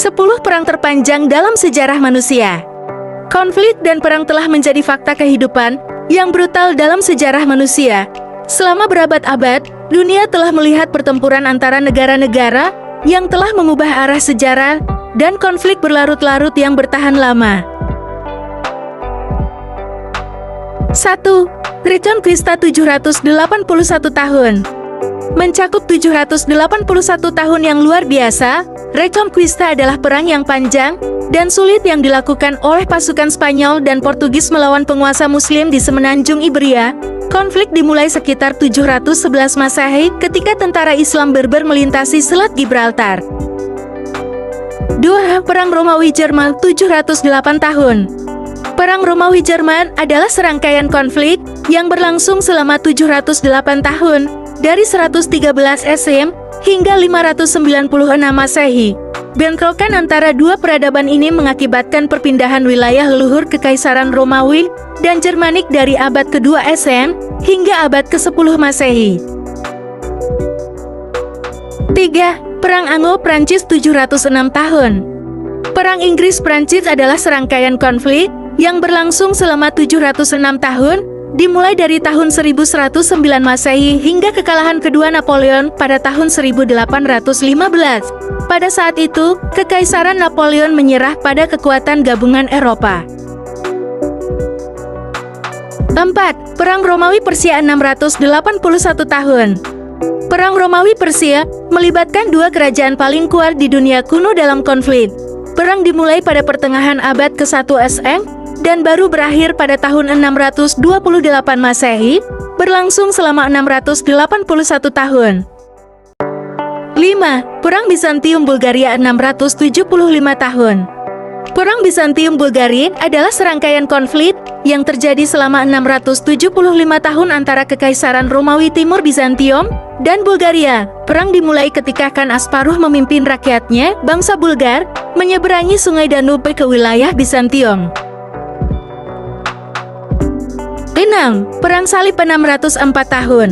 10 perang terpanjang dalam sejarah manusia. Konflik dan perang telah menjadi fakta kehidupan yang brutal dalam sejarah manusia. Selama berabad-abad, dunia telah melihat pertempuran antara negara-negara yang telah mengubah arah sejarah dan konflik berlarut-larut yang bertahan lama. 1. Reconquista 781 tahun. Mencakup 781 tahun yang luar biasa, Reconquista adalah perang yang panjang dan sulit yang dilakukan oleh pasukan Spanyol dan Portugis melawan penguasa Muslim di semenanjung Iberia. Konflik dimulai sekitar 711 Masehi ketika tentara Islam Berber melintasi Selat Gibraltar. 2. Perang Romawi-Jerman 708 tahun. Perang Romawi-Jerman adalah serangkaian konflik yang berlangsung selama 708 tahun, dari 113 SM hingga 596 Masehi. Bentrokan antara dua peradaban ini mengakibatkan perpindahan wilayah leluhur Kekaisaran Romawi dan Jermanik dari abad ke-2 SM hingga abad ke-10 Masehi. 3. Perang Anglo-Prancis 706 tahun. Perang Inggris-Prancis adalah serangkaian konflik yang berlangsung selama 706 tahun, dimulai dari tahun 1109 Masehi hingga kekalahan kedua Napoleon pada tahun 1815. Pada saat itu, Kekaisaran Napoleon menyerah pada kekuatan gabungan Eropa. 4. Perang Romawi-Persia 681 tahun. Perang Romawi-Persia melibatkan dua kerajaan paling kuat di dunia kuno dalam konflik. Perang dimulai pada pertengahan abad ke-1 SM dan baru berakhir pada tahun 628 Masehi, berlangsung selama 681 tahun. 5. Perang Bizantium-Bulgaria 675 tahun. Perang Bizantium-Bulgaria adalah serangkaian konflik yang terjadi selama 675 tahun antara Kekaisaran Romawi Timur Bizantium dan Bulgaria. Perang dimulai ketika Khan Asparuh memimpin rakyatnya, bangsa Bulgar, menyeberangi sungai Danube ke wilayah Bizantium. 6. Perang Salib 604 tahun.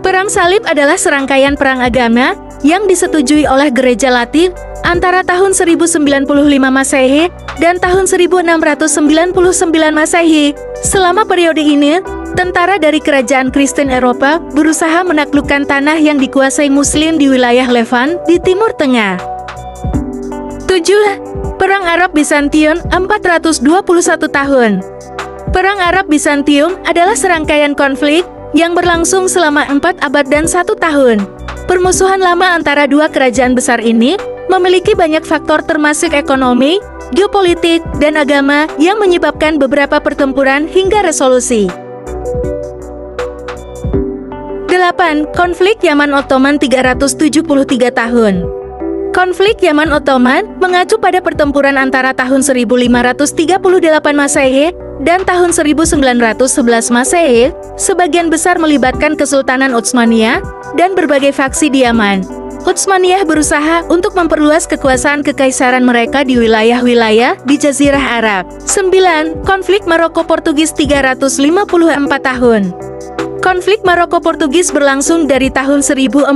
Perang Salib adalah serangkaian perang agama yang disetujui oleh Gereja Latin antara tahun 1095 Masehi dan tahun 1699 Masehi. Selama periode ini, tentara dari kerajaan Kristen Eropa berusaha menaklukkan tanah yang dikuasai Muslim di wilayah Levant di Timur Tengah. 7. Perang Arab Bizantium 421 tahun. Perang Arab Bizantium adalah serangkaian konflik yang berlangsung selama 4 abad dan 1 tahun. Permusuhan lama antara dua kerajaan besar ini memiliki banyak faktor termasuk ekonomi, geopolitik, dan agama yang menyebabkan beberapa pertempuran hingga resolusi. 8. Konflik Yaman Ottoman 373 tahun. Konflik Yaman Ottoman mengacu pada pertempuran antara tahun 1538 Masehi dan tahun 1911 Masehi, sebagian besar melibatkan Kesultanan Utsmaniyah dan berbagai faksi di Yaman. Utsmaniyah berusaha untuk memperluas kekuasaan kekaisaran mereka di wilayah-wilayah di Jazirah Arab. 9. Konflik Maroko-Portugis 354 tahun. Konflik Maroko-Portugis berlangsung dari tahun 1415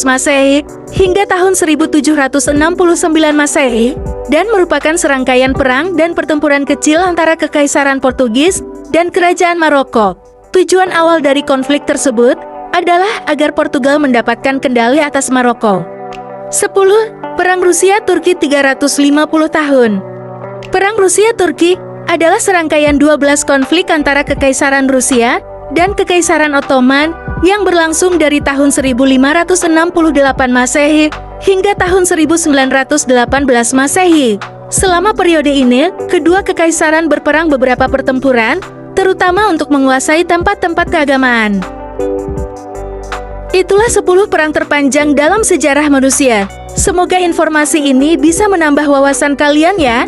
Masehi hingga tahun 1769 Masehi dan merupakan serangkaian perang dan pertempuran kecil antara Kekaisaran Portugis dan Kerajaan Maroko. Tujuan awal dari konflik tersebut adalah agar Portugal mendapatkan kendali atas Maroko. 10. Perang Rusia-Turki 350 tahun. Perang Rusia-Turki adalah serangkaian 12 konflik antara Kekaisaran Rusia dan Kekaisaran Ottoman yang berlangsung dari tahun 1568 Masehi hingga tahun 1918 Masehi. Selama periode ini, kedua kekaisaran berperang beberapa pertempuran, terutama untuk menguasai tempat-tempat keagamaan. Itulah 10 perang terpanjang dalam sejarah manusia. Semoga informasi ini bisa menambah wawasan kalian ya.